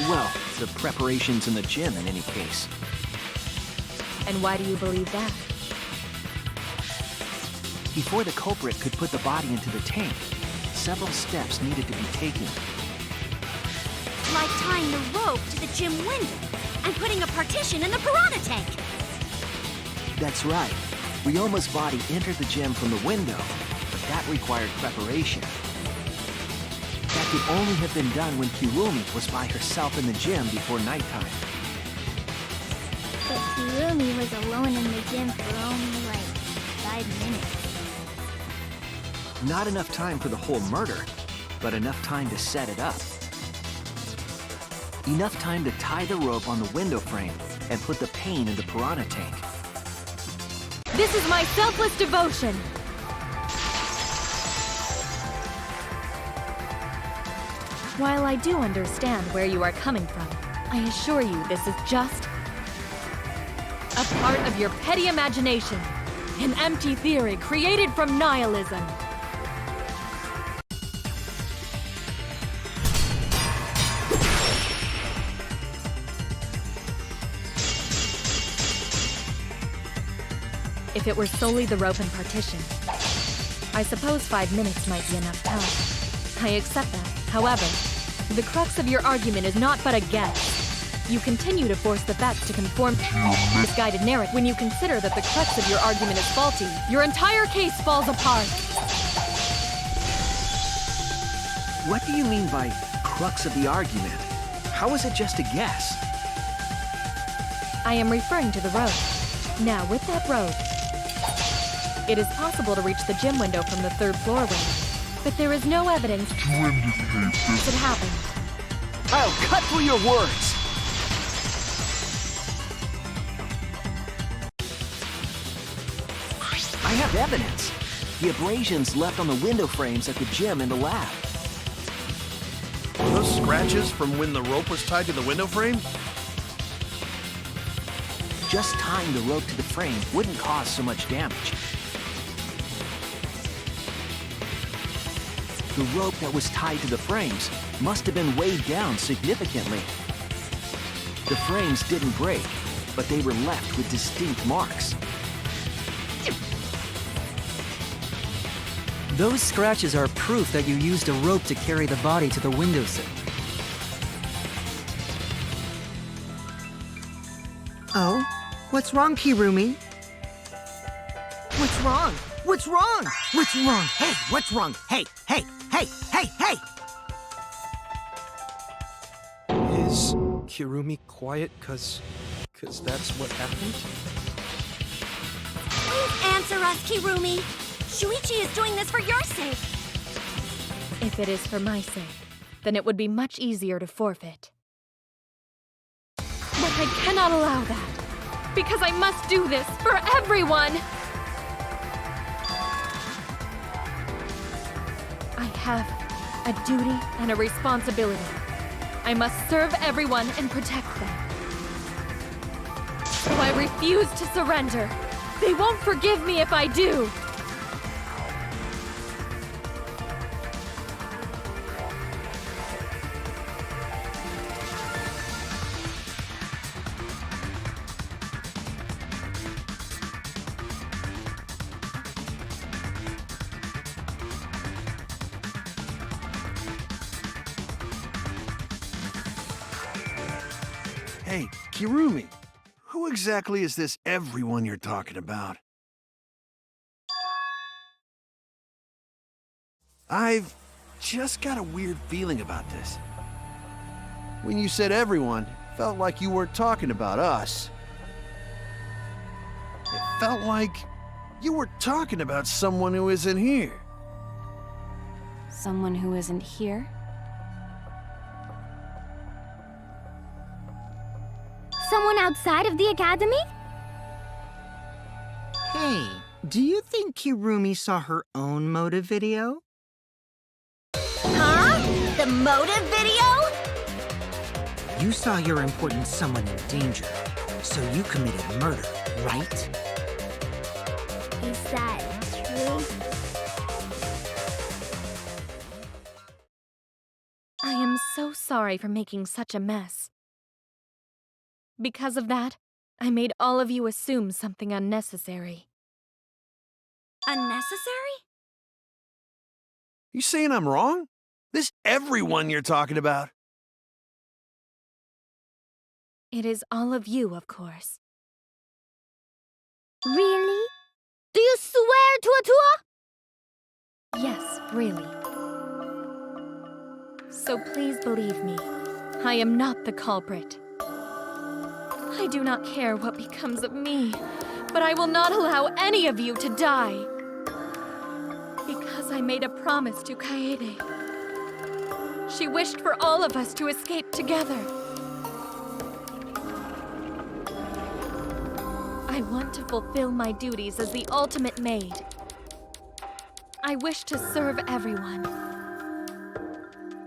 Well, the preparation's in the gym in any case. And why do you believe that? Before the culprit could put the body into the tank, several steps needed to be taken. Like tying the rope to the gym window and putting a partition in the piranha tank. That's right. Ryoma's body entered the gym from the window, but that required preparation. That could only have been done when Kirumi was by herself in the gym before nighttime. But Kirumi was alone in the gym for only like 5 minutes. Not enough time for the whole murder, but enough time to set it up. Enough time to tie the rope on the window frame and put the pain in the piranha tank. This is my selfless devotion! While I do understand where you are coming from, I assure you this is just a part of your petty imagination, an empty theory created from nihilism. If it were solely the rope and partition, I suppose 5 minutes might be enough time. I accept that. However, the crux of your argument is not but a guess. You continue to force the facts to conform to your misguided narrative. When you consider that the crux of your argument is faulty, your entire case falls apart. What do you mean by crux of the argument? How is it just a guess? I am referring to the road. Now, with that road, it is possible to reach the gym window from the 3rd floor window. But there is no evidence to indicate this had happened. I'll cut through your words! I have evidence. The abrasions left on the window frames at the gym and the lab. Were those scratches from when the rope was tied to the window frame? Just tying the rope to the frame wouldn't cause so much damage. The rope that was tied to the frames must have been weighed down significantly. The frames didn't break, but they were left with distinct marks. Those scratches are proof that you used a rope to carry the body to the windowsill. Oh? What's wrong, Kirumi? What's wrong? What's wrong? What's wrong? Hey, what's wrong? Hey, hey, hey, hey, hey! Is Kirumi quiet cause that's what happened? Please answer us, Kirumi. Shuichi is doing this for your sake. If it is for my sake, then it would be much easier to forfeit. But I cannot allow that, because I must do this for everyone! I have a duty and a responsibility. I must serve everyone and protect them. So I refuse to surrender. They won't forgive me if I do. Hey, Kirumi, who exactly is this everyone you're talking about? I've just got a weird feeling about this. When you said everyone, it felt like you weren't talking about us. It felt like you were talking about someone who isn't here. Someone who isn't here? Someone outside of the academy? Hey, do you think Kirumi saw her own motive video? Huh? The motive video? You saw your important someone in danger, so you committed murder, right? Is that true? I am so sorry for making such a mess. Because of that, I made all of you assume something unnecessary. Unnecessary? You saying I'm wrong? This everyone you're talking about? It is all of you, of course. Really? Do you swear to Atua? Yes, really. So please believe me, I am not the culprit. I do not care what becomes of me, but I will not allow any of you to die. Because I made a promise to Kaede. She wished for all of us to escape together. I want to fulfill my duties as the ultimate maid. I wish to serve everyone.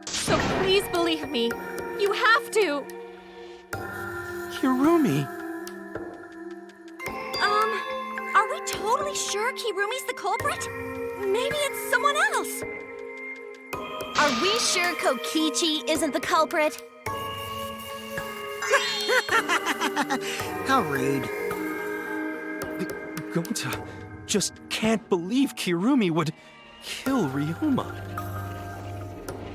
So please believe me, you have to! Kirumi! Are we totally sure Kirumi's the culprit? Maybe it's someone else. Are we sure Kokichi isn't the culprit? How rude. Gonta just can't believe Kirumi would kill Ryoma.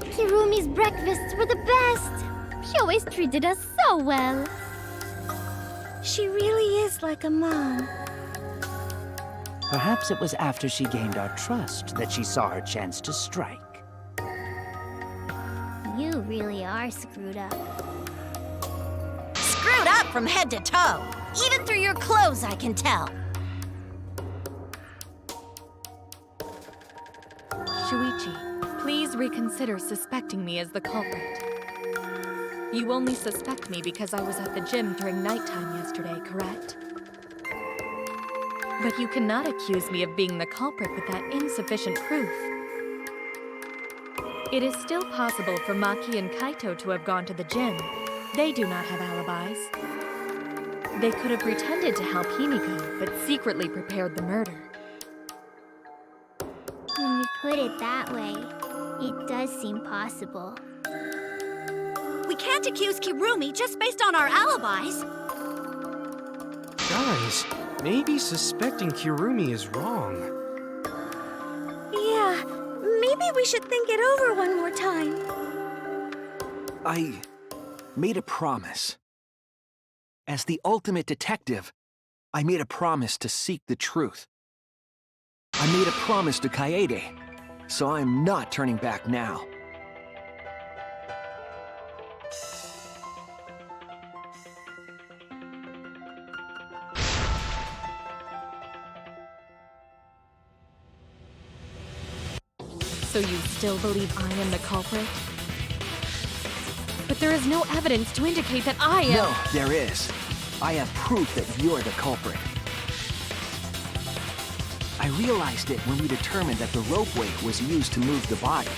Kirumi's breakfasts were the best. She always treated us so well. She really is like a mom. Perhaps it was after she gained our trust that she saw her chance to strike. You really are screwed up. Screwed up from head to toe. Even through your clothes, I can tell. Shuichi, please reconsider suspecting me as the culprit. You only suspect me because I was at the gym during nighttime yesterday, correct? But you cannot accuse me of being the culprit with that insufficient proof. It is still possible for Maki and Kaito to have gone to the gym. They do not have alibis. They could have pretended to help Himiko, but secretly prepared the murder. When you put it that way, it does seem possible. We can't accuse Kirumi just based on our alibis. Guys, maybe suspecting Kirumi is wrong. Yeah, maybe we should think it over one more time. I made a promise. As the ultimate detective, I made a promise to seek the truth. I made a promise to Kaede, so I'm not turning back now. So you still believe I am the culprit? But there is no evidence to indicate that I am— No, there is. I have proof that you're the culprit. I realized it when we determined that the ropeway was used to move the body.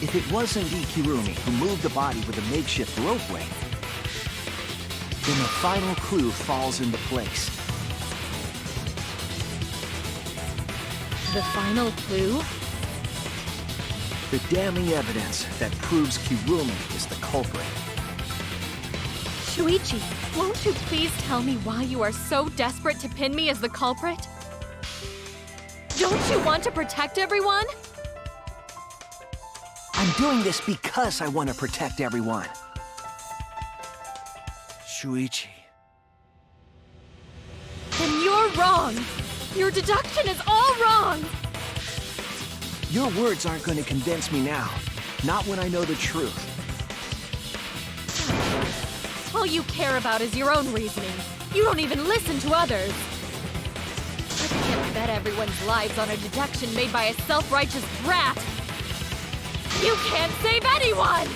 If it was indeed Kirumi who moved the body with a makeshift ropeway, then the final clue falls into place. The final clue? The damning evidence that proves Kirumi is the culprit. Shuichi, won't you please tell me why you are so desperate to pin me as the culprit? Don't you want to protect everyone? I I'm doing this because I want to protect everyone. Shuichi. Then you're wrong! Your deduction is all wrong! Your words aren't going to convince me now. Not when I know the truth. All you care about is your own reasoning. You don't even listen to others. I can't bet everyone's lives on a deduction made by a self-righteous brat. You can't save anyone!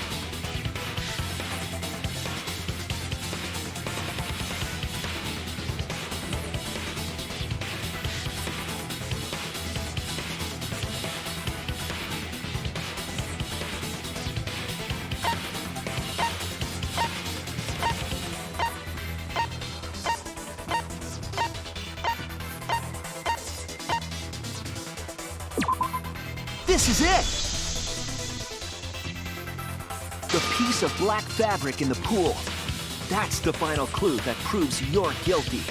This is it! The piece of black fabric in the pool. That's the final clue that proves you're guilty.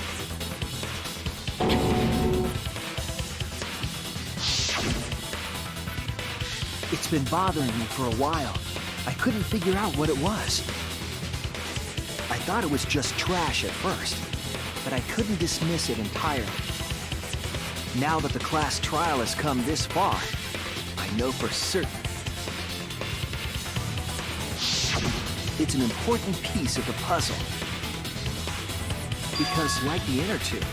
It's been bothering me for a while. I couldn't figure out what it was. I thought it was just trash at first, but I couldn't dismiss it entirely. Now that the class trial has come this far, I know for certain. It's an important piece of the puzzle. Because, like the inner tube,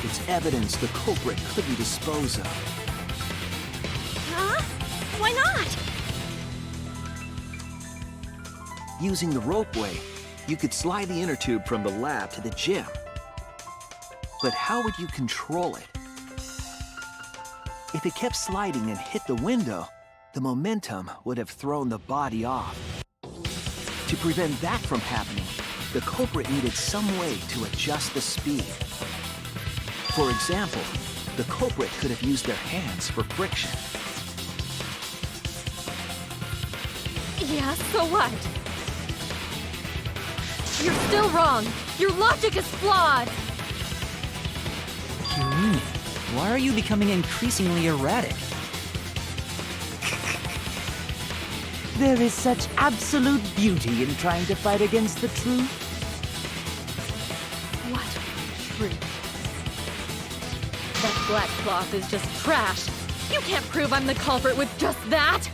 it's evidence the culprit couldn't dispose of. Huh? Why not? Using the ropeway, you could slide the inner tube from the lab to the gym. But how would you control it? If it kept sliding and hit the window, the momentum would have thrown the body off. To prevent that from happening, the culprit needed some way to adjust the speed. For example, the culprit could have used their hands for friction. Yeah, so what? You're still wrong! Your logic is flawed! Kirumi, why are you becoming increasingly erratic? There is such absolute beauty in trying to fight against the truth. What truth? That black cloth is just trash! You can't prove I'm the culprit with just that!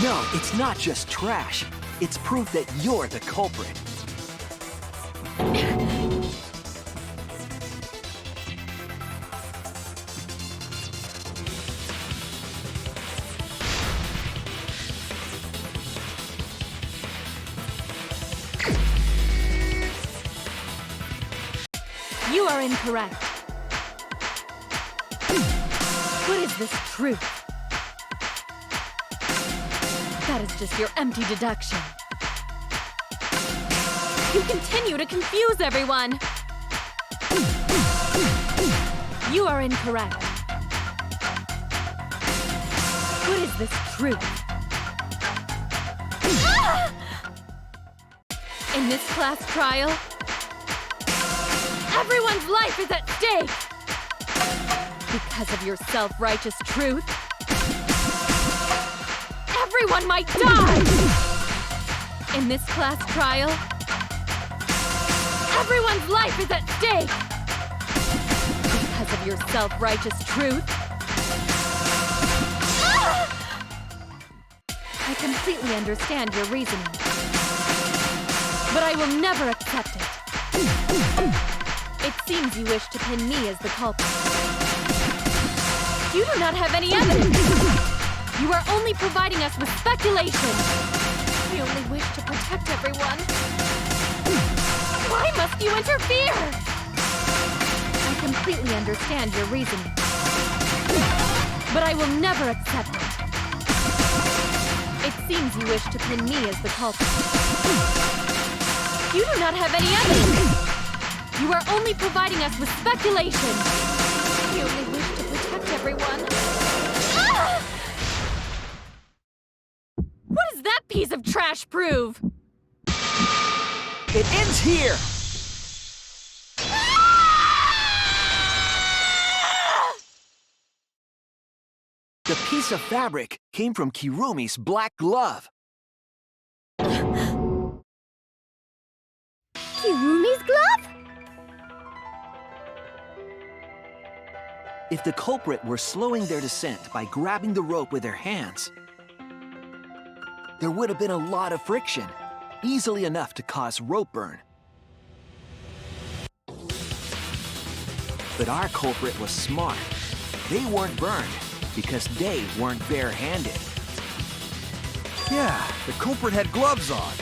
No, it's not just trash. It's proof that you're the culprit. You are incorrect. What is this truth? That is just your empty deduction. You continue to confuse everyone! You are incorrect. What is this truth? Ah! In this class trial, everyone's life is at stake! Because of your self-righteous truth, everyone might die! In this class trial, everyone's life is at stake! Because of your self-righteous truth, I completely understand your reasoning, but I will never accept it. It seems you wish to pin me as the culprit. You do not have any evidence! You are only providing us with speculation! We only wish to protect everyone. Why must you interfere? I completely understand your reasoning, but I will never accept it. It seems you wish to pin me as the culprit. You do not have any evidence! You are only providing us with speculation! We only wish to protect everyone. What does that piece of trash prove? It ends here! The piece of fabric came from Kirumi's black glove. Kirumi's glove? If the culprit were slowing their descent by grabbing the rope with their hands, there would have been a lot of friction, easily enough to cause rope burn. But our culprit was smart. They weren't burned because they weren't bare-handed. Yeah, the culprit had gloves on.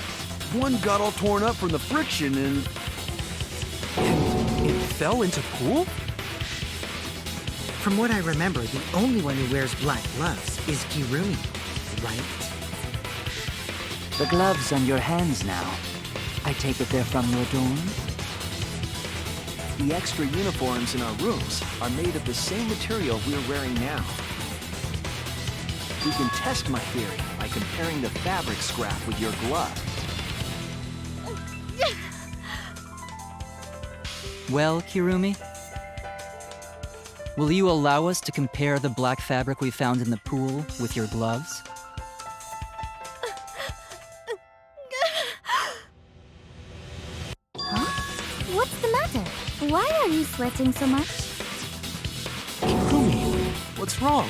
One got all torn up from the friction and... It fell into pool? From what I remember, the only one who wears black gloves is Kirumi, right? The gloves on your hands now. I take it they're from your dorm? The extra uniforms in our rooms are made of the same material we're wearing now. We can test my theory by comparing the fabric scrap with your glove. Well, Kirumi? Will you allow us to compare the black fabric we found in the pool with your gloves? Huh? What's the matter? Why are you sweating so much? Kirumi, what's wrong?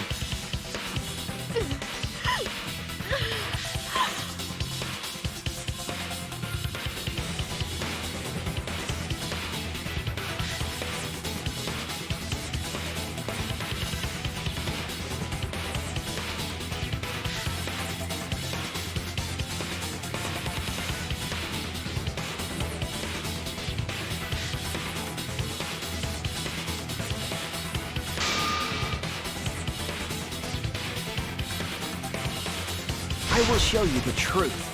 I will show you the truth.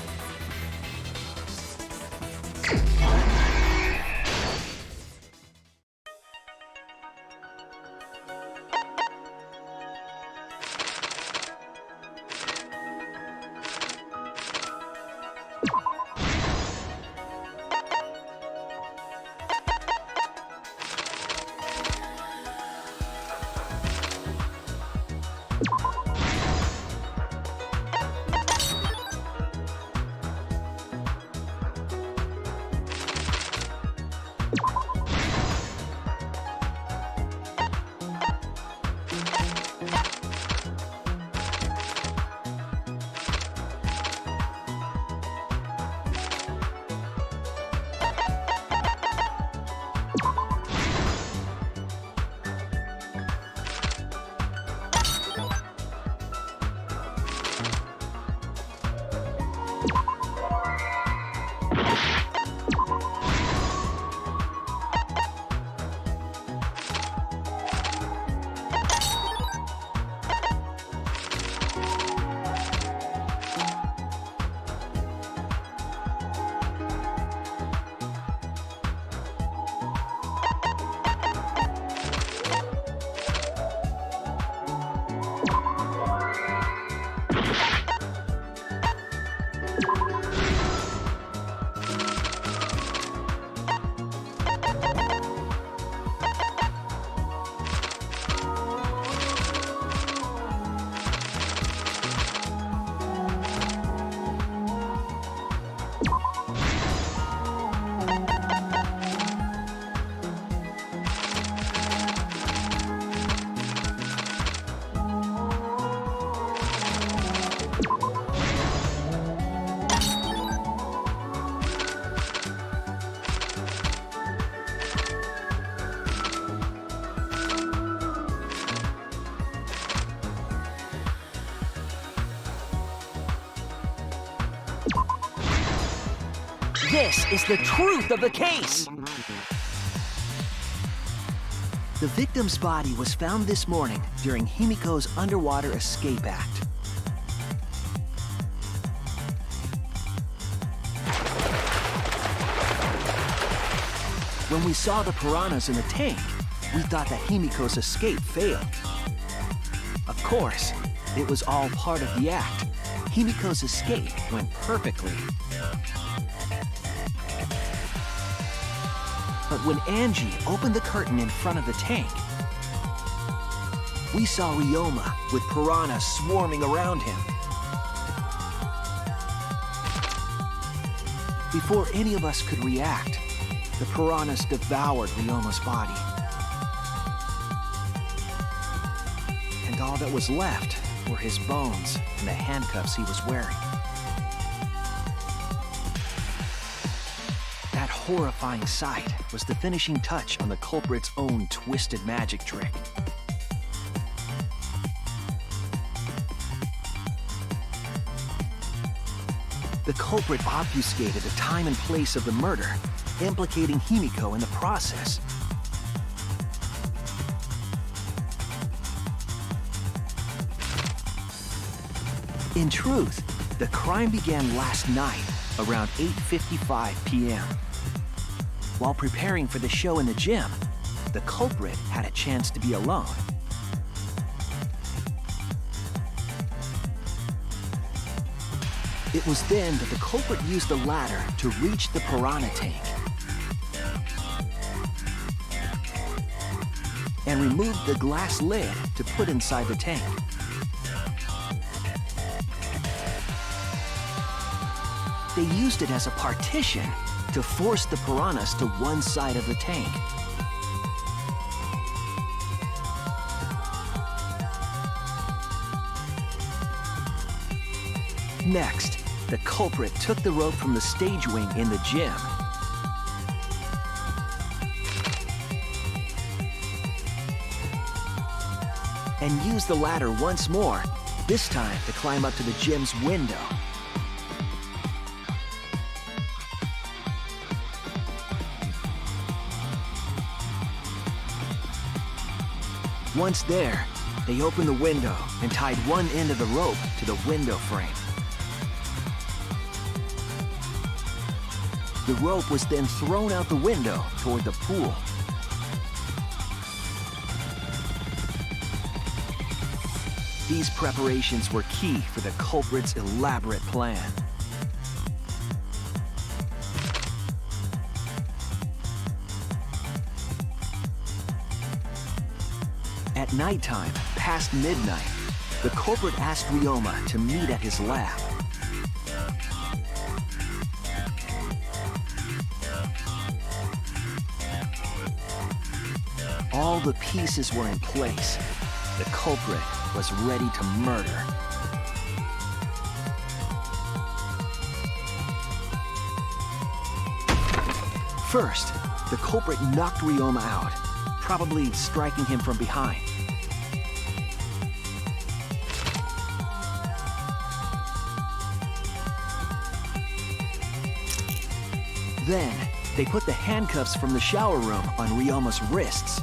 This is the truth of the case. The victim's body was found this morning during Himiko's underwater escape act. When we saw the piranhas in the tank, we thought that Himiko's escape failed. Of course, it was all part of the act. Himiko's escape went perfectly. But when Angie opened the curtain in front of the tank, we saw Ryoma with piranhas swarming around him. Before any of us could react, the piranhas devoured Ryoma's body. And all that was left were his bones and the handcuffs he was wearing. That horrifying sight was the finishing touch on the culprit's own twisted magic trick. The culprit obfuscated the time and place of the murder, implicating Himiko in the process. In truth, the crime began last night, around 8:55 p.m. While preparing for the show in the gym, the culprit had a chance to be alone. It was then that the culprit used the ladder to reach the piranha tank and removed the glass lid to put inside the tank. They used it as a partition to force the piranhas to one side of the tank. Next, the culprit took the rope from the stage wing in the gym and used the ladder once more, this time to climb up to the gym's window. Once there, they opened the window and tied one end of the rope to the window frame. The rope was then thrown out the window toward the pool. These preparations were key for the culprit's elaborate plan. At nighttime, past midnight, the culprit asked Ryoma to meet at his lab. All the pieces were in place. The culprit was ready to murder. First, the culprit knocked Ryoma out, probably striking him from behind. Then, they put the handcuffs from the shower room on Ryoma's wrists.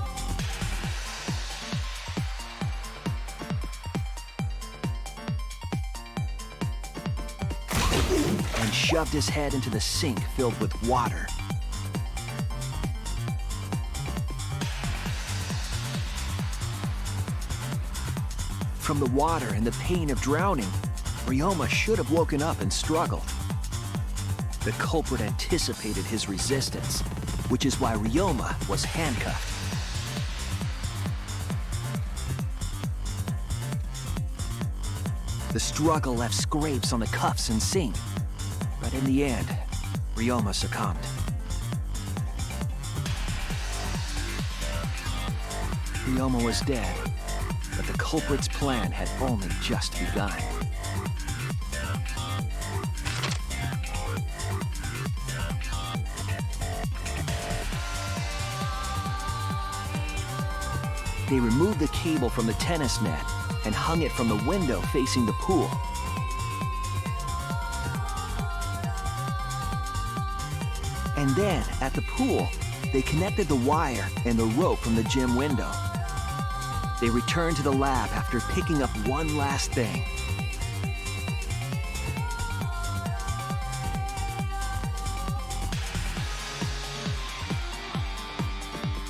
And shoved his head into the sink filled with water. From the water and the pain of drowning, Ryoma should have woken up and struggled. The culprit anticipated his resistance, which is why Ryoma was handcuffed. The struggle left scrapes on the cuffs and sink, but in the end, Ryoma succumbed. Ryoma was dead, but the culprit's plan had only just begun. They removed the cable from the tennis net and hung it from the window facing the pool. And then, at the pool, they connected the wire and the rope from the gym window. They returned to the lab after picking up one last thing.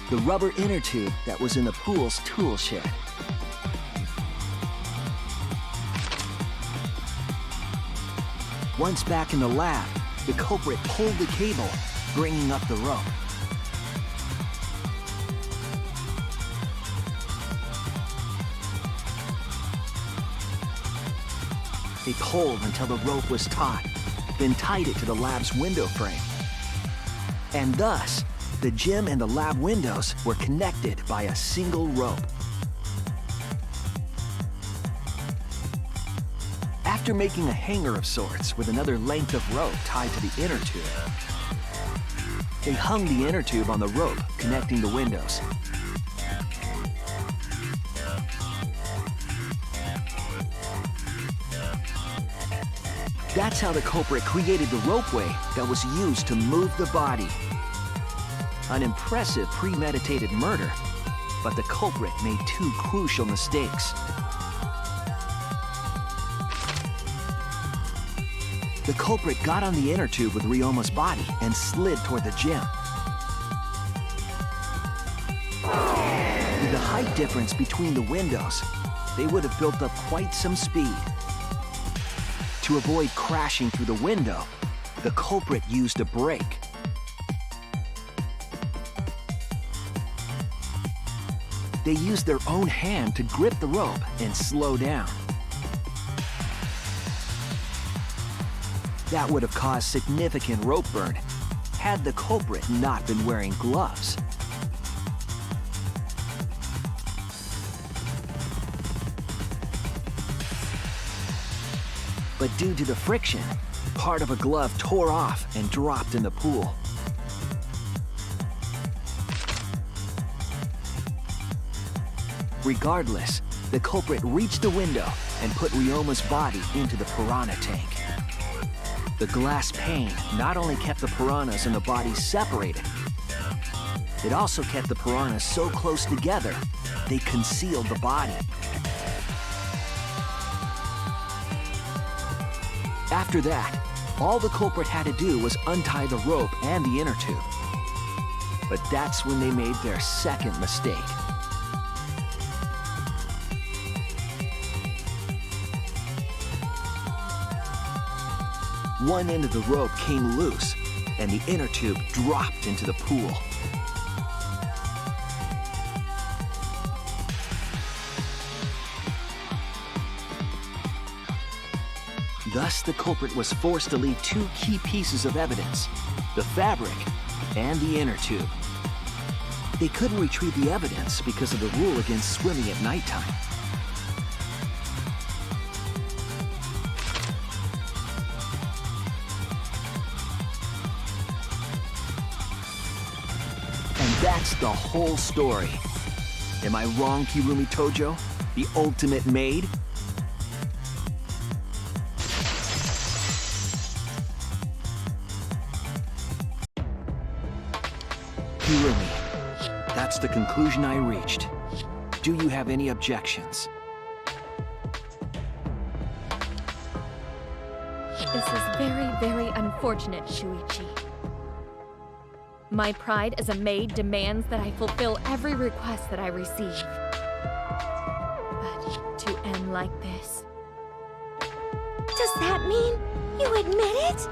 The rubber inner tube that was in the pool's tool shed. Once back in the lab, the culprit pulled the cable, bringing up the rope. They pulled until the rope was taut, then tied it to the lab's window frame. And thus, the gym and the lab windows were connected by a single rope. After making a hanger of sorts with another length of rope tied to the inner tube, they hung the inner tube on the rope connecting the windows. That's how the culprit created the ropeway that was used to move the body. An impressive premeditated murder, but the culprit made two crucial mistakes. The culprit got on the inner tube with Ryoma's body and slid toward the gym. With the height difference between the windows, they would have built up quite some speed. To avoid crashing through the window, the culprit used a brake. They used their own hand to grip the rope and slow down. That would have caused significant rope burn had the culprit not been wearing gloves. But due to the friction, part of a glove tore off and dropped in the pool. Regardless, the culprit reached the window and put Ryoma's body into the piranha tank. The glass pane not only kept the piranhas and the body separated, it also kept the piranhas so close together, they concealed the body. After that, all the culprit had to do was untie the rope and the inner tube. But that's when they made their second mistake. One end of the rope came loose, and the inner tube dropped into the pool. Thus, the culprit was forced to leave two key pieces of evidence, the fabric and the inner tube. They couldn't retrieve the evidence because of the rule against swimming at nighttime. And that's the whole story. Am I wrong, Kirumi Tojo? The ultimate maid? Kirumi, that's the conclusion I reached. Do you have any objections? This is very, very unfortunate, Shuichi. My pride as a maid demands that I fulfill every request that I receive. But to end like this... Does that mean you admit it?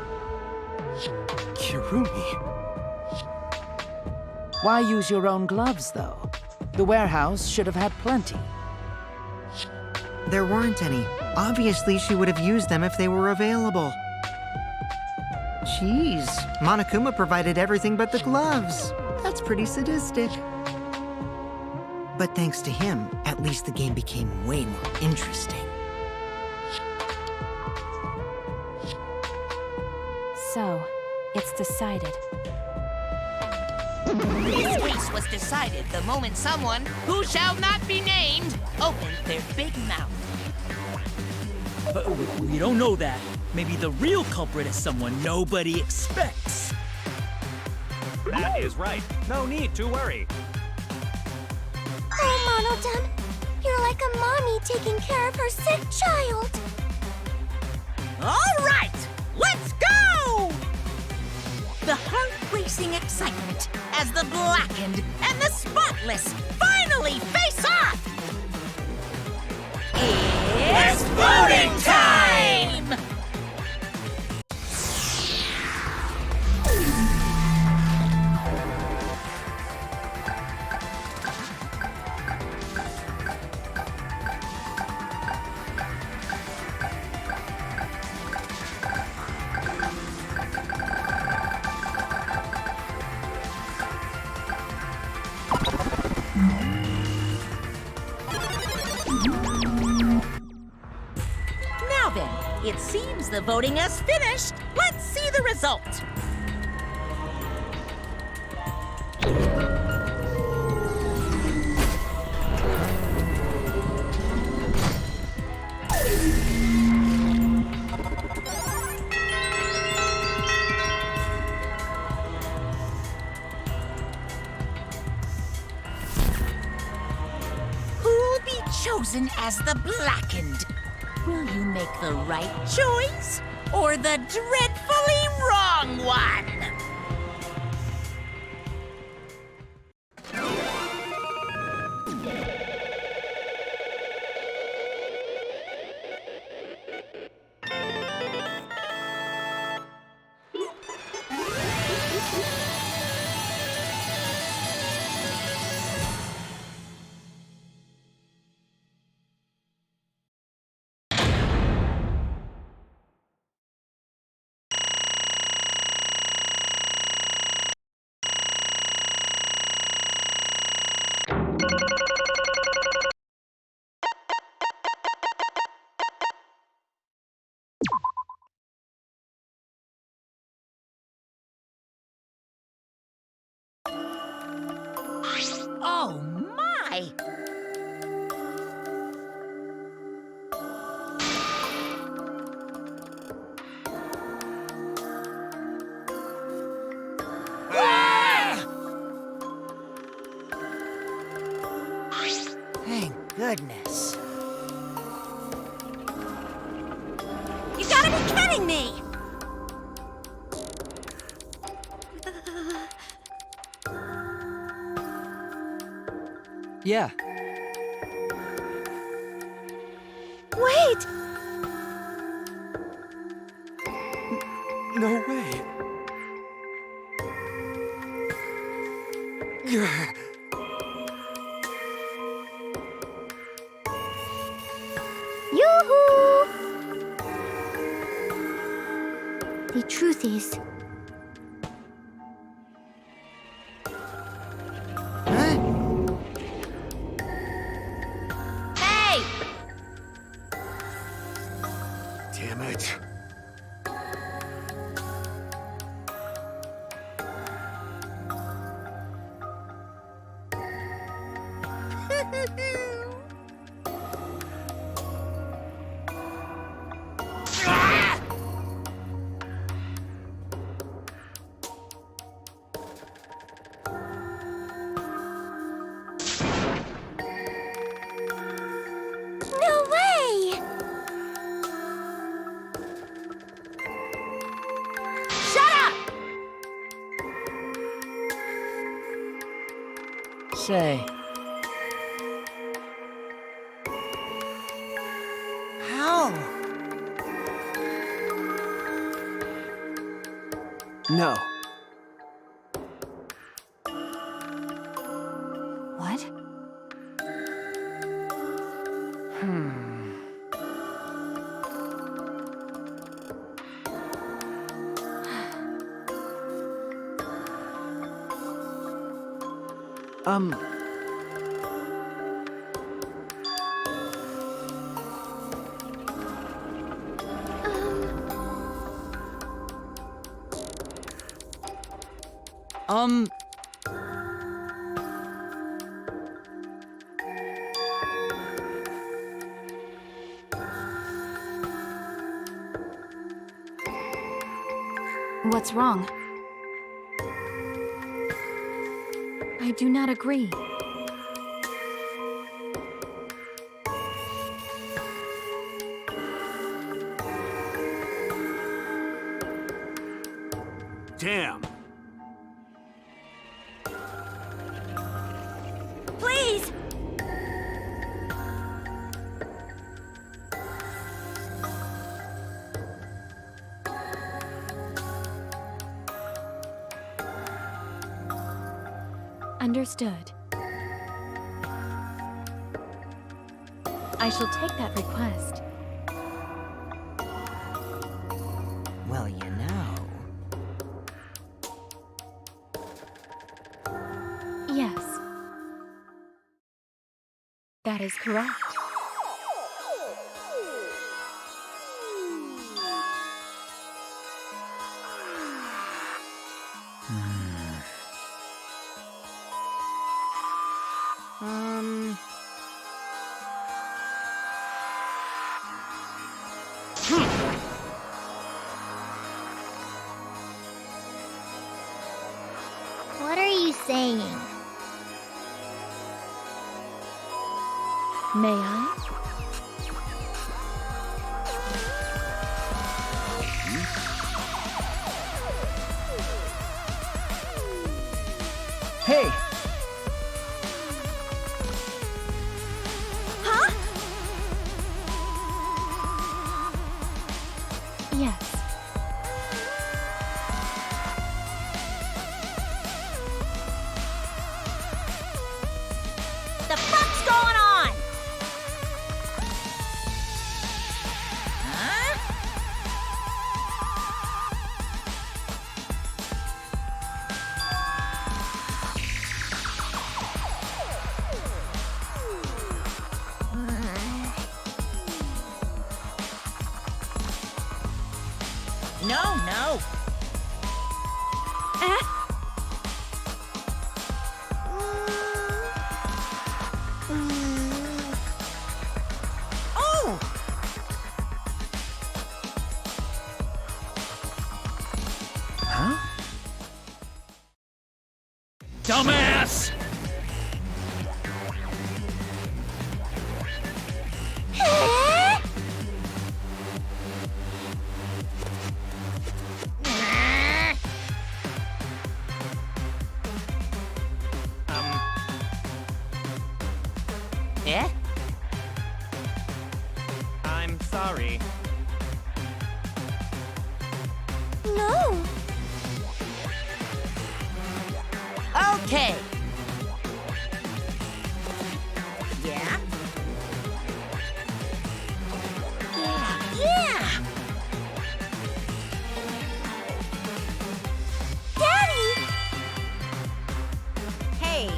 Kirumi. Why use your own gloves, though? The warehouse should have had plenty. There weren't any. Obviously, she would have used them if they were available. Jeez, Monokuma provided everything but the gloves. That's pretty sadistic. But thanks to him, at least the game became way more interesting. So, it's decided. This case was decided the moment someone, who shall not be named, opened their big mouth. But we don't know that. Maybe the real culprit is someone nobody expects. That is right. No need to worry. Oh, Monodem, you're like a mommy taking care of her sick child. All right, let's go! The heart-racing excitement as the blackened and the spotless finally face off! It's voting time! It seems the voting has finished. Let's see the result. Who'll be chosen as the Blackened? Will you make the right choice or the dreadfully wrong one? Oh my! Thank goodness. You gotta be kidding me! Yeah. Wait! No way. Yoo-hoo! The truth is, Hey! Damn it. No way! Shut up! Say, How? No. What? Um... What's wrong? I do not agree. Damn. Please! Understood. I shall take that request. Well, you know. Yes. That is correct. What are you saying? May I? Hey! Huh? Yes. The fuck's going on? Huh? No, no. Oh! Huh? Dumbass! Eh? I'm sorry. No. Okay. Yeah? Yeah! Daddy! Hey,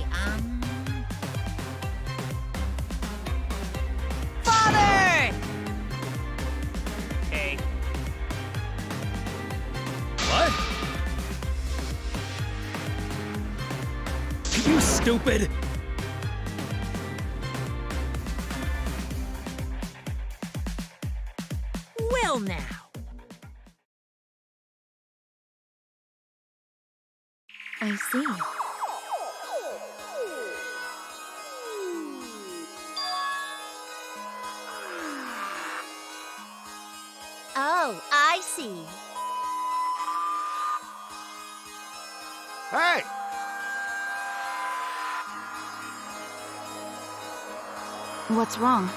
Father! Hey. What? You stupid! Well now. I see. Oh, I see. Hey! What's wrong?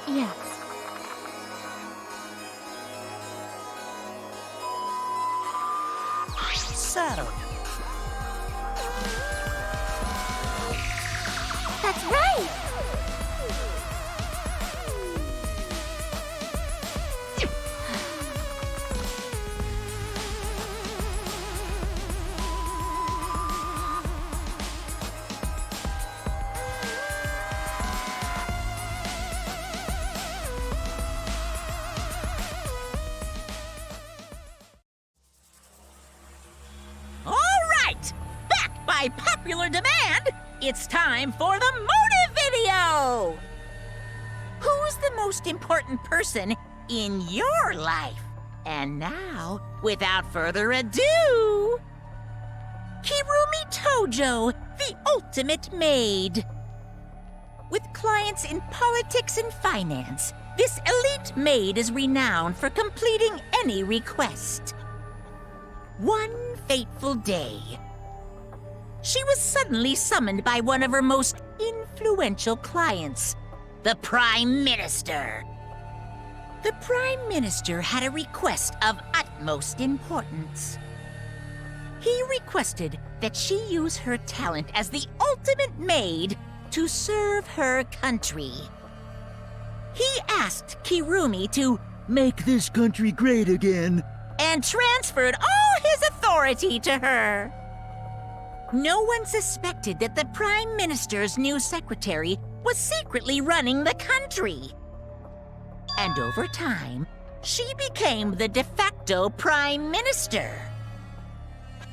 Yes. Settle. That's right! All right! Back by popular demand, it's time for the motive video! Who's the most important person in your life? And now, without further ado, Kirumi Tojo, the ultimate maid. With clients in politics and finance, this elite maid is renowned for completing any request. One fateful day, she was suddenly summoned by one of her most influential clients, the Prime Minister. The Prime Minister had a request of utmost importance. He requested that she use her talent as the ultimate maid to serve her country. He asked Kirumi to Make this country great again. and transferred all his authority to her. No one suspected that the Prime Minister's new secretary was secretly running the country. And over time, she became the de facto Prime Minister.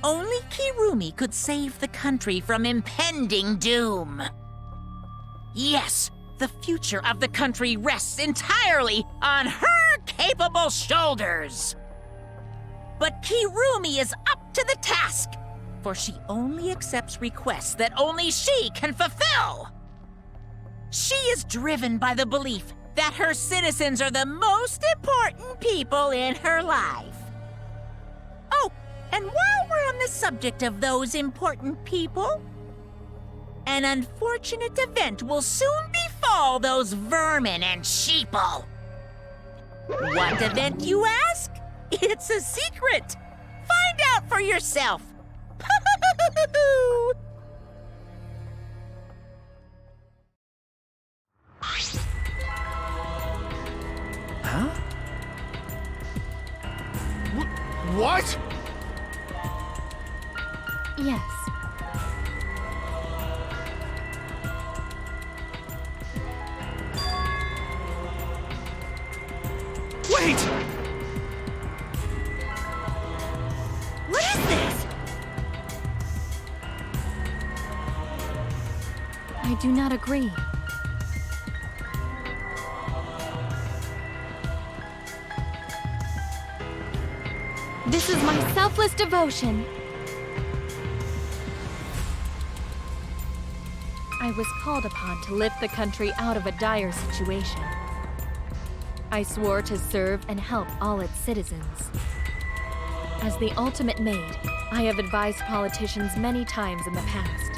only Kirumi could save the country from impending doom. Yes, the future of the country rests entirely on her capable shoulders. But Kirumi is up to the task, for she only accepts requests that only she can fulfill. She is driven by the belief that her citizens are the most important people in her life. Oh, and while we're on the subject of those important people, an unfortunate event will soon befall those vermin and sheeple. What event, you ask? It's a secret. Find out for yourself. Huh? What? Yes. Wait! What is this? I do not agree. This is my selfless devotion. I was called upon to lift the country out of a dire situation. I swore to serve and help all its citizens. As the ultimate maid, I have advised politicians many times in the past.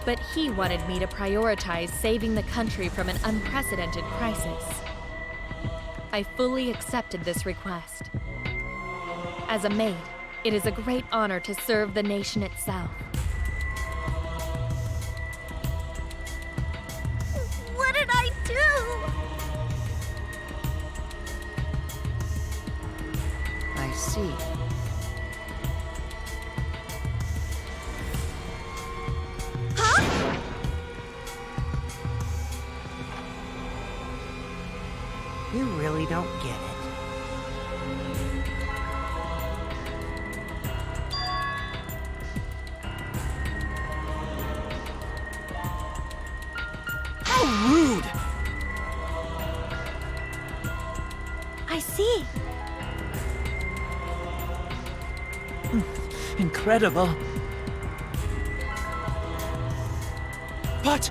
But he wanted me to prioritize saving the country from an unprecedented crisis. I fully accepted this request. As a maid, it is a great honor to serve the nation itself. What did I do? I see. Huh? You really don't get it. Rude! I see. Incredible. But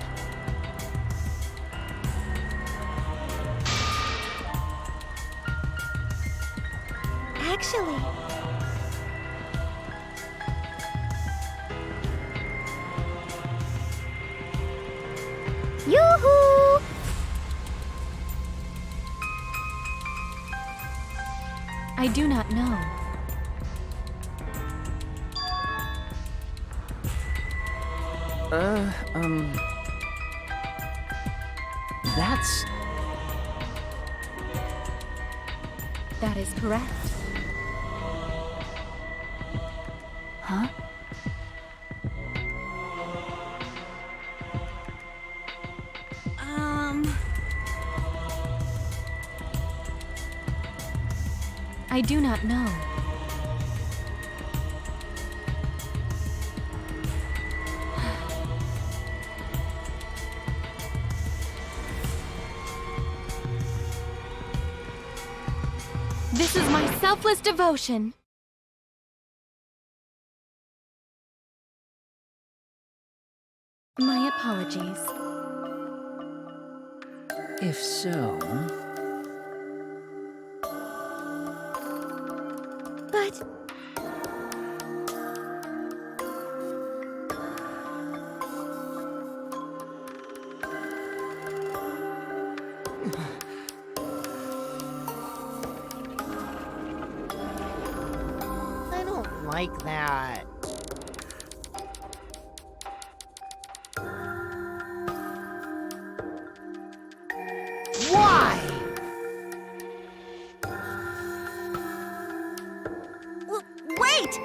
Actually, yoo-hoo! I do not know. That's... That is correct. Huh? I do not know. This is my selfless devotion. My apologies. If so... But... I don't like that. Why? Wait!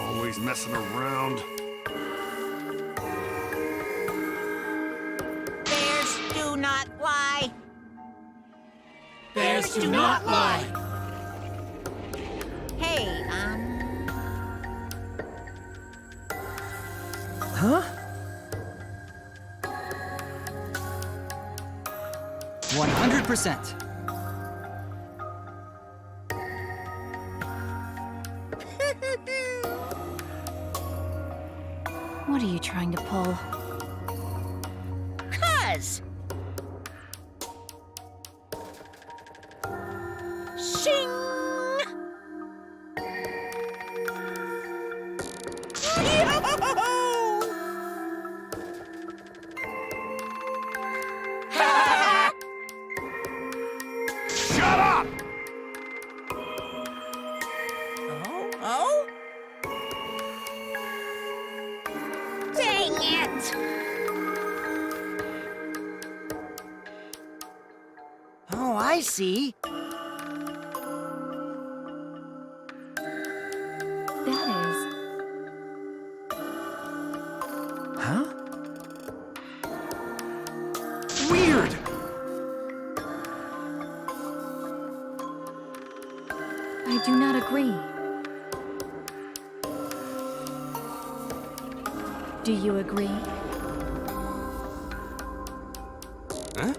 Always messing around. lie. Bears do not lie. Hey, Huh? 100%. What are you trying to pull? Cuz! Shing! Shut up! Oh? Dang it! Oh, I see. That is... Huh? Weird! I do not agree. Do you agree? Huh?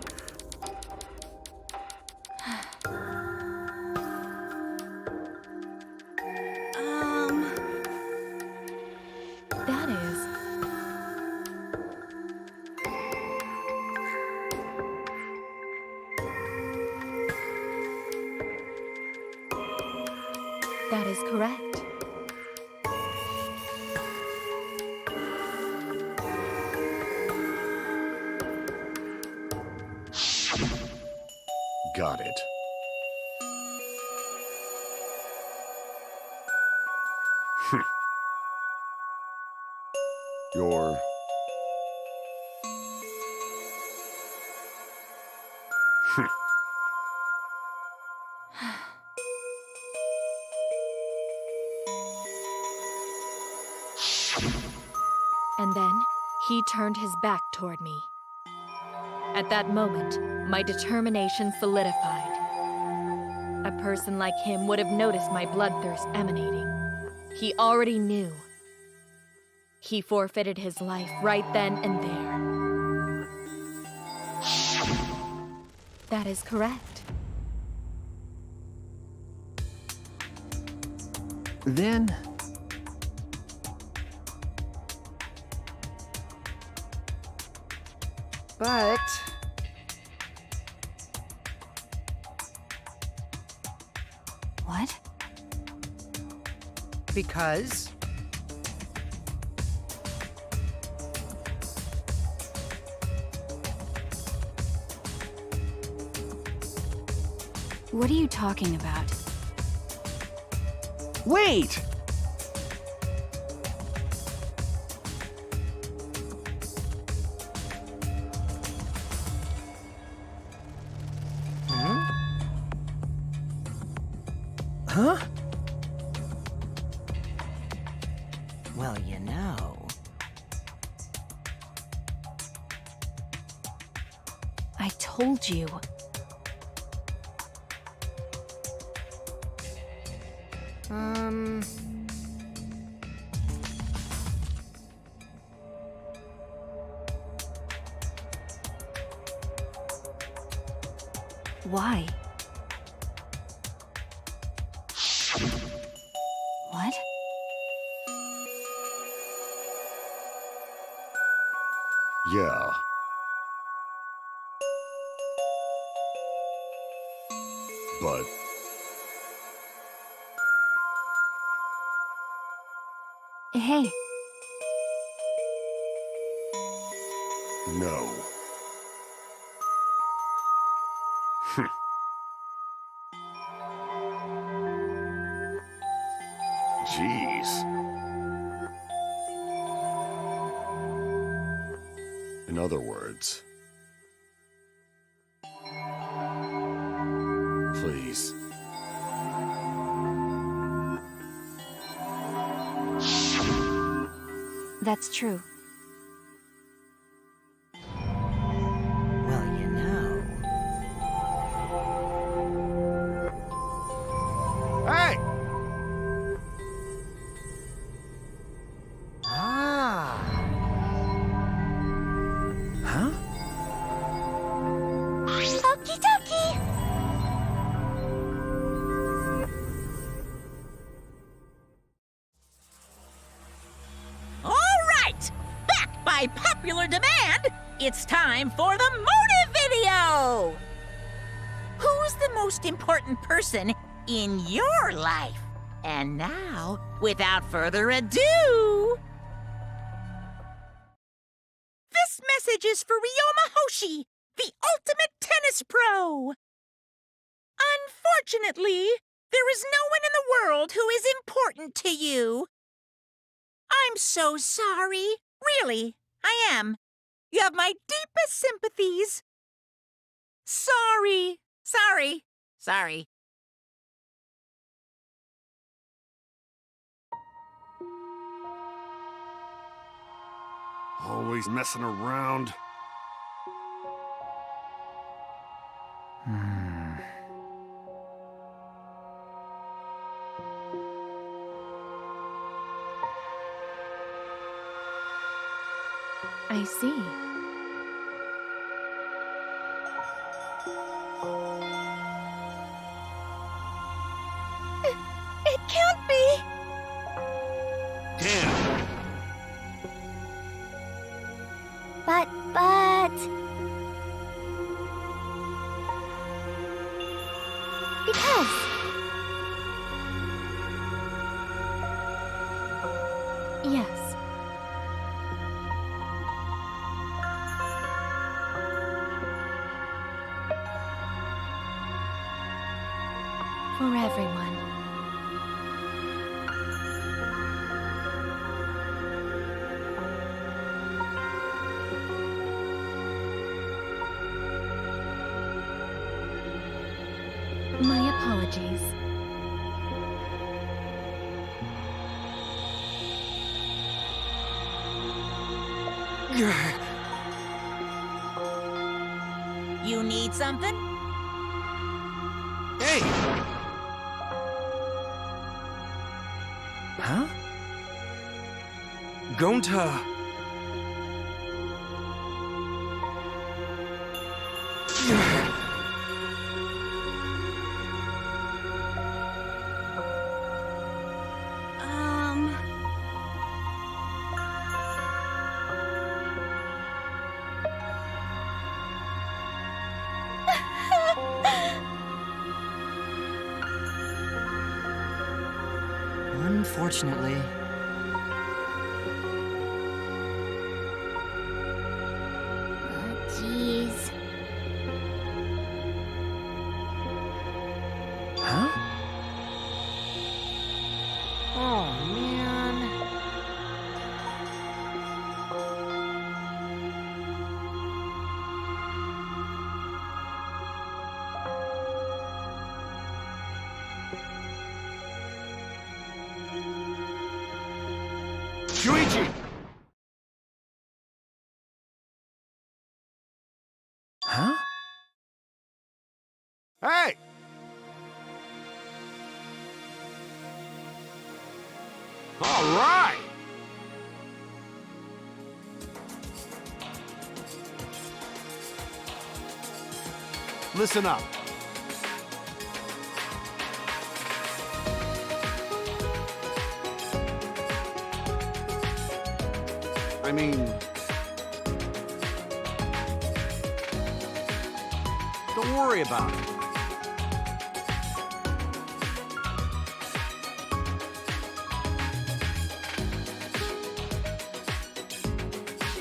That is... That is correct. Got it. You're... And then, he turned his back toward me. At that moment, my determination solidified. A person like him would have noticed my bloodthirst emanating. He already knew. He forfeited his life right then and there. That is correct. Then... But... What? Because... What are you talking about? Wait! Huh? Well, you know... I told you. Why? What? Yeah. But... Hey. No. Jeez. In other words... Please. That's true. Well, you know... Okie dokie! All right! Back by popular demand, it's time for the motive video! Who's the most important person in your life? And now, without further ado... This message is for Ryoma Hoshi, the ultimate tennis pro! Unfortunately, there is no one in the world who is important to you. I'm so sorry. Really, I am. You have my deepest sympathies. Sorry. Always messing around. I see. It can't be! Damn! But... Because... Yes. For everyone. My apologies. You need something? Hey! Huh? Gonta. Unfortunately. Jeez. Huh? Oh, man. Shuichi! Huh? Hey! All right! Listen up. I mean... Don't worry about it.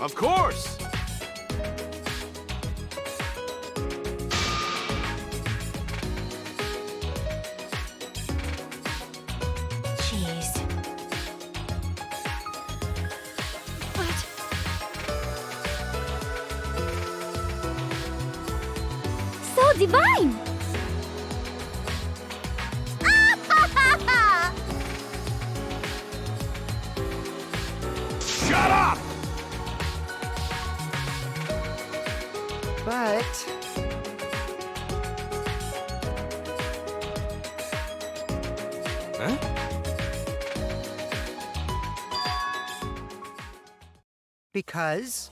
Of course! Jeez. So divine! Shut up! But... Huh? Because...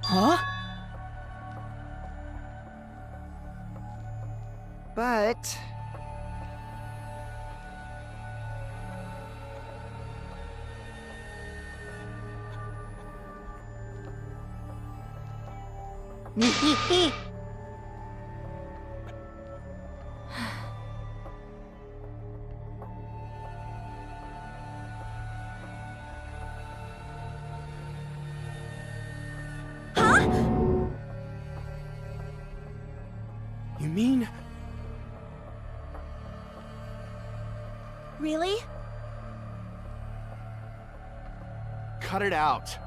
Huh? But... You mean? Really? Cut it out.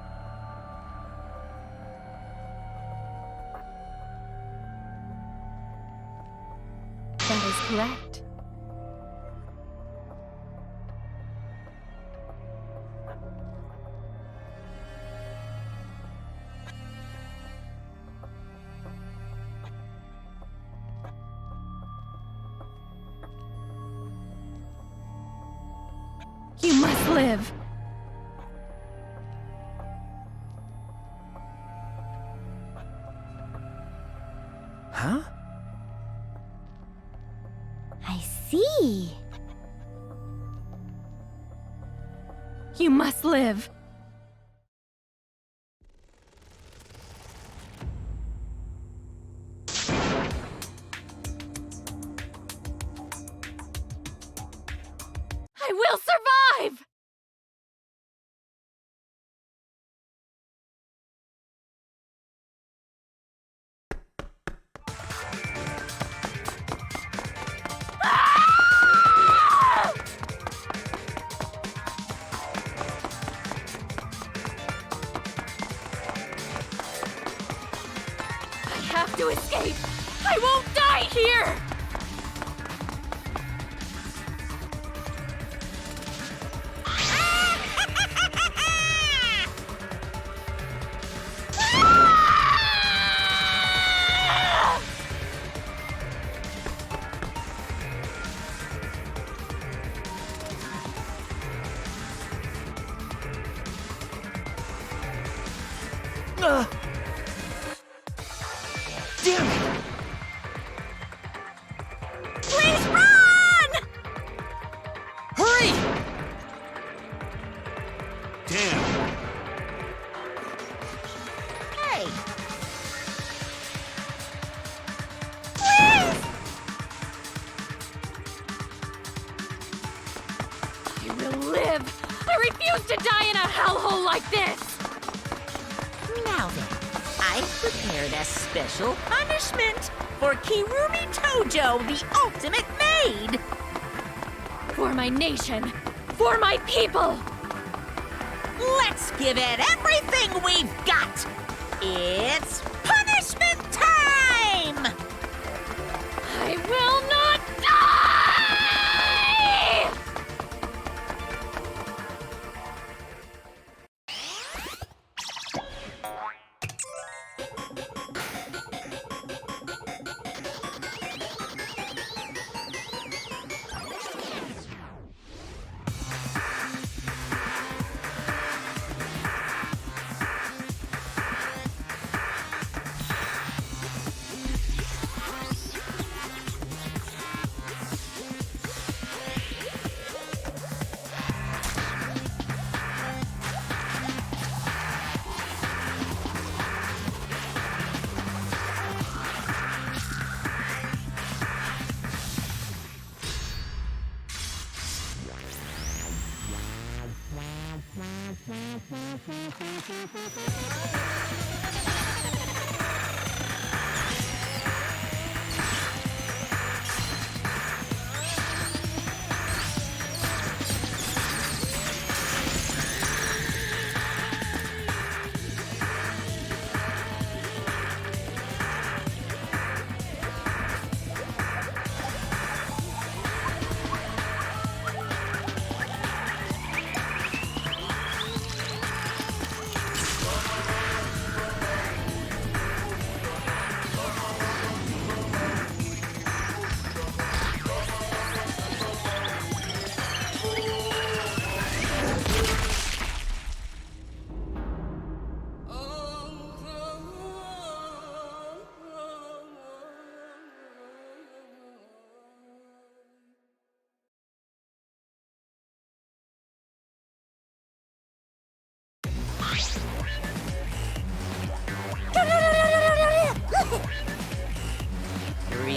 That is correct. You must live. Huh? I see. You must live. I will survive! I have to escape! I won't die here! Damn it! Please run! Hurry! Damn. Hey! Please! I will live! I refuse to die in a hellhole like this! Now then, I've prepared a special punishment for Kirumi Tojo, the ultimate maid! For my nation! For my people! Let's give it everything we've got! It's punishment time! I will not die!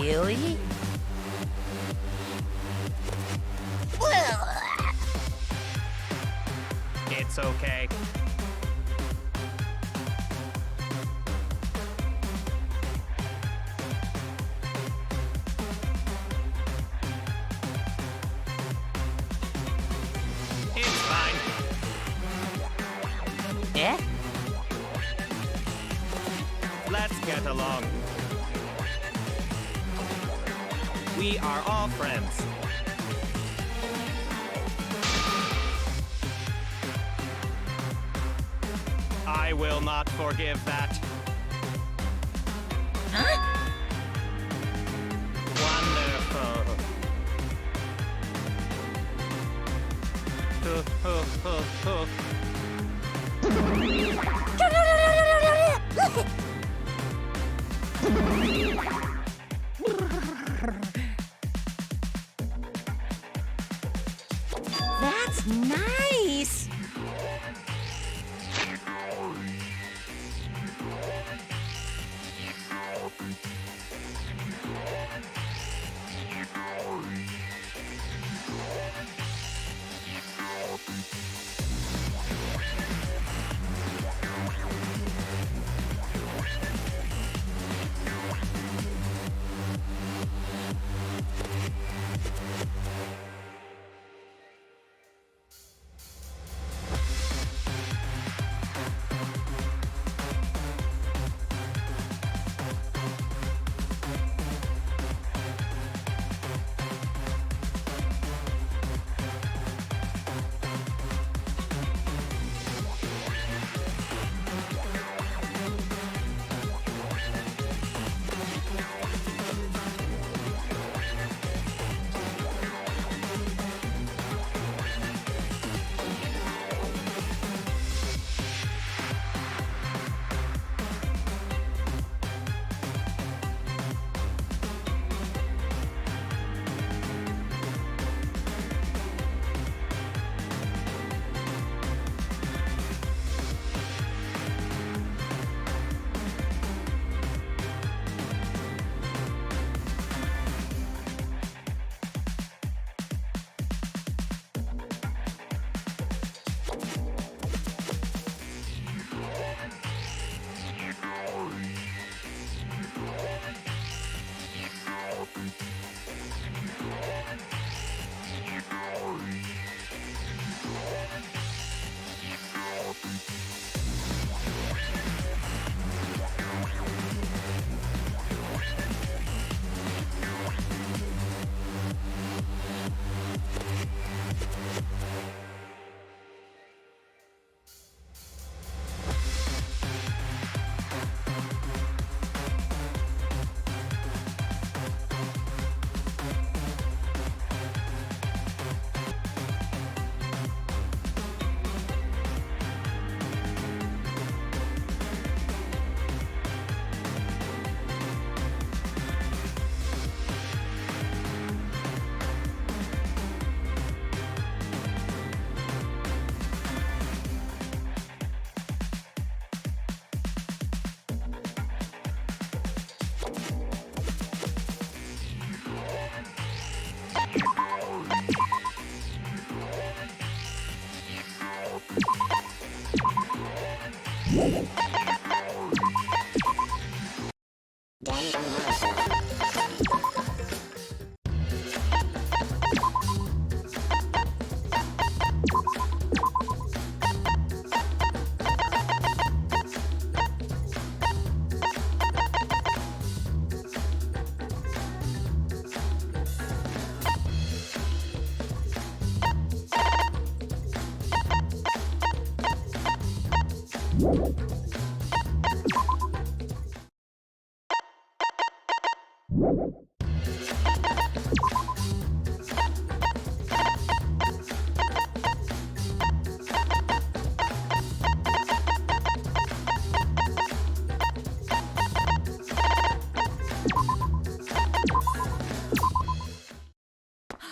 Really? It's okay. It's fine. Yeah? Let's get along. We are all friends. I will not forgive that. Huh? Wonderful. That's nice!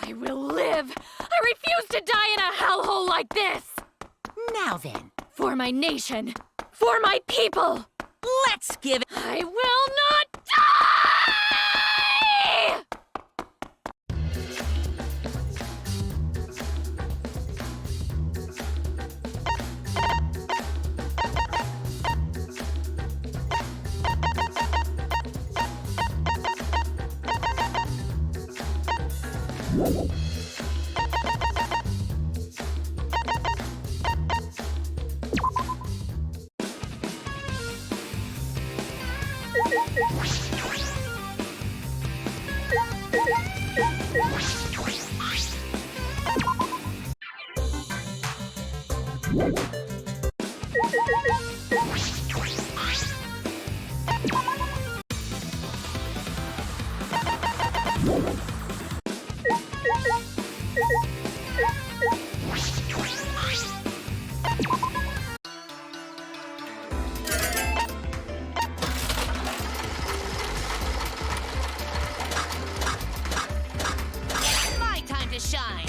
I will live! I refuse to die in a hellhole like this! Now then. For my nation! For my people! Let's give it... I will not die! My time to shine.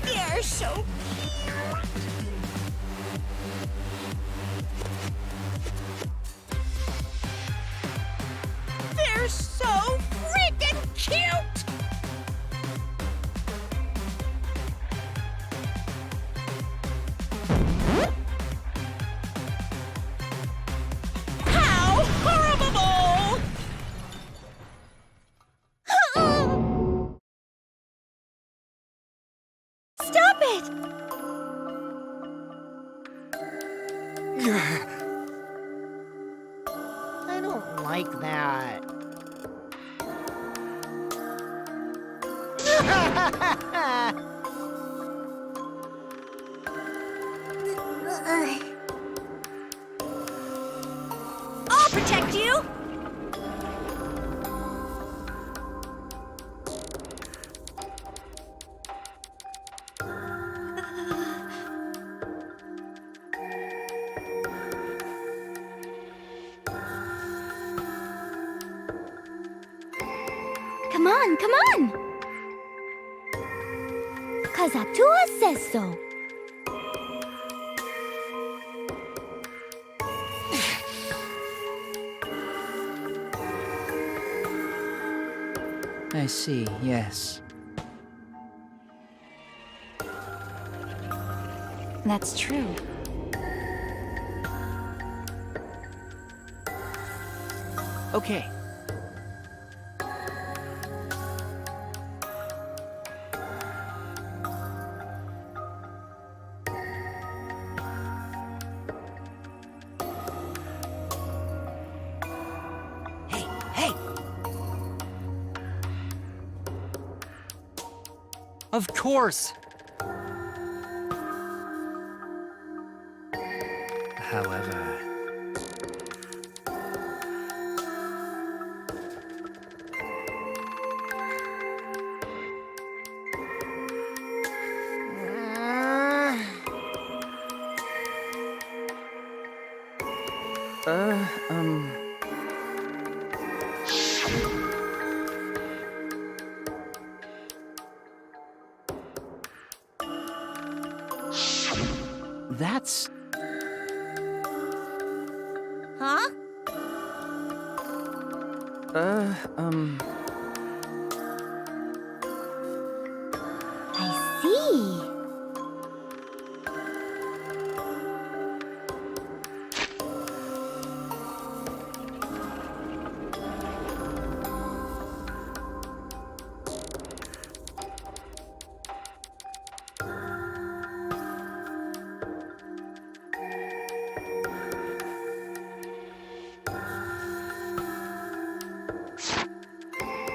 They're so cute. They're so freaking cute. How horrible! Stop it! I don't like that. I'll protect you! Come on, come on! Kazatua says so. I see, yes. That's true. Okay. Hey! Of course! However... That's... Huh? I see.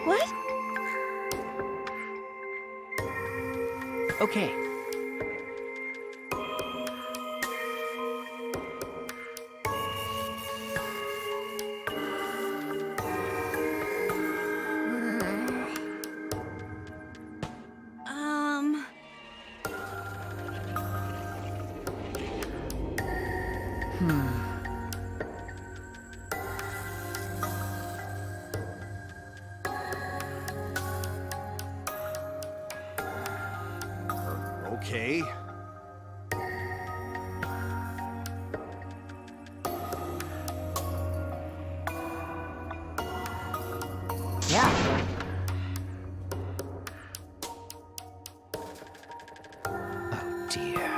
What? okay. Okay. Yeah. Oh dear.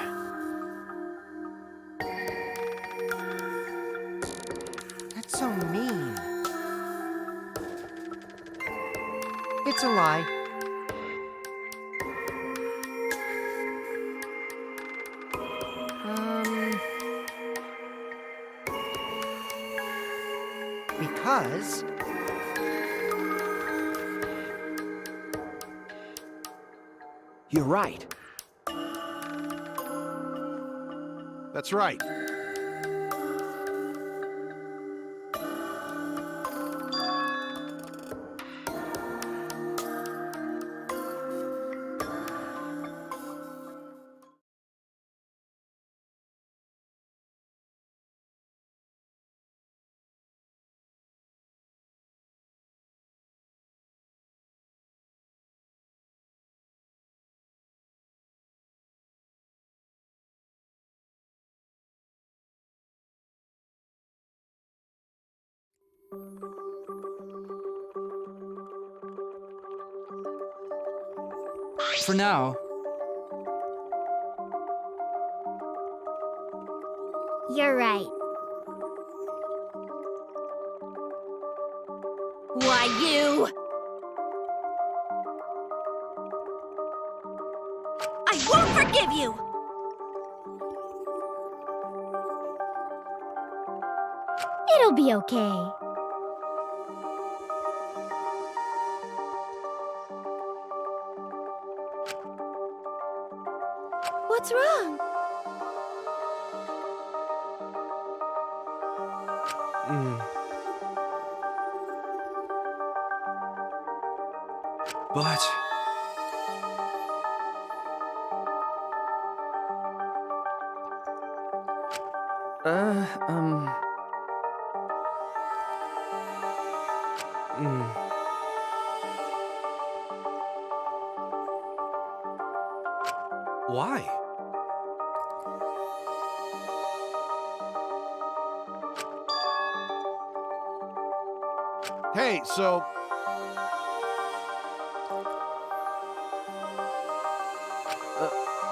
That's so mean. It's a lie. Because... You're right. That's right. For now, You're right. Why, you! I won't forgive you! It'll be okay. What's wrong? But... Why? Hey, so...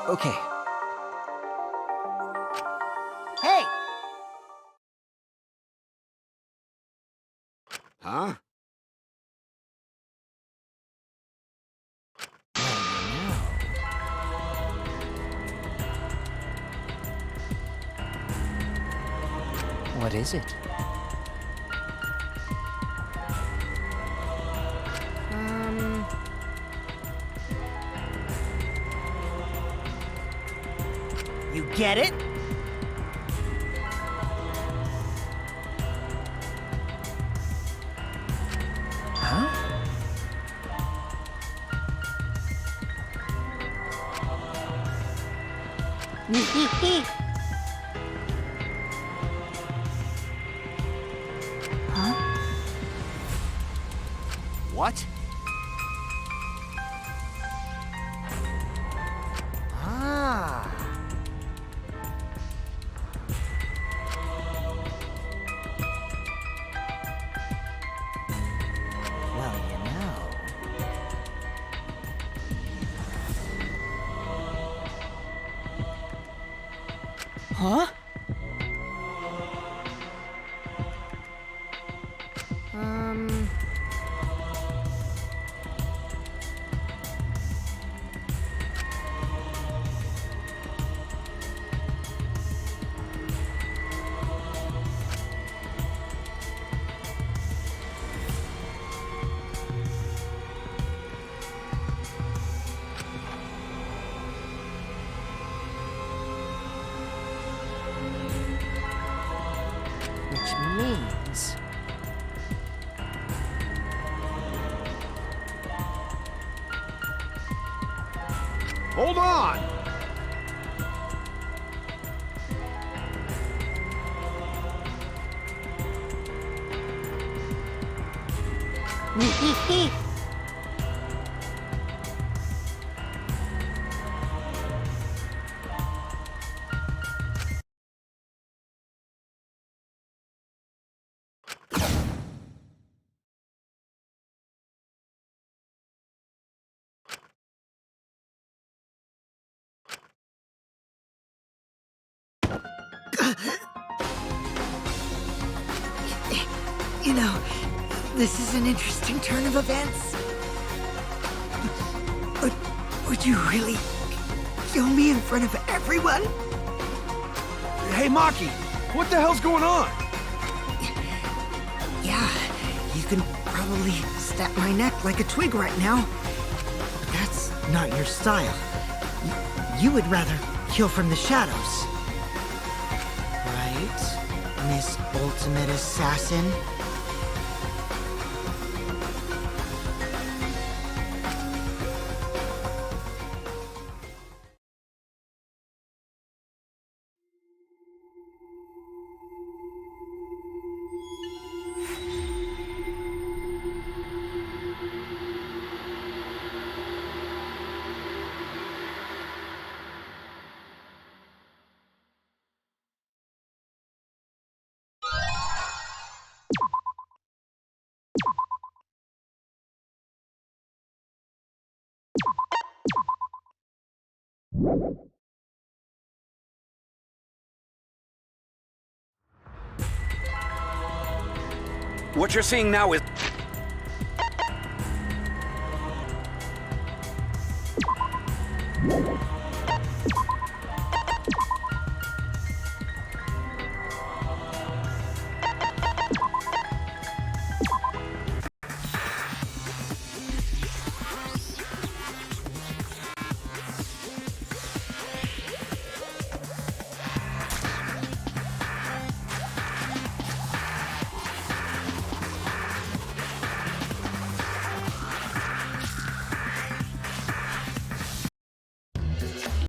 okay. Hey! Huh? What is it? You get it? Huh? What? Ah. Well, you know. Huh? Which means... Hold on! You know, this is an interesting turn of events. But would you really kill me in front of everyone? Hey, Maki! What the hell's going on? Yeah, you can probably snap my neck like a twig right now. But that's not your style. You would rather kill from the shadows. Right, Miss Ultimate Assassin? What you're seeing now is...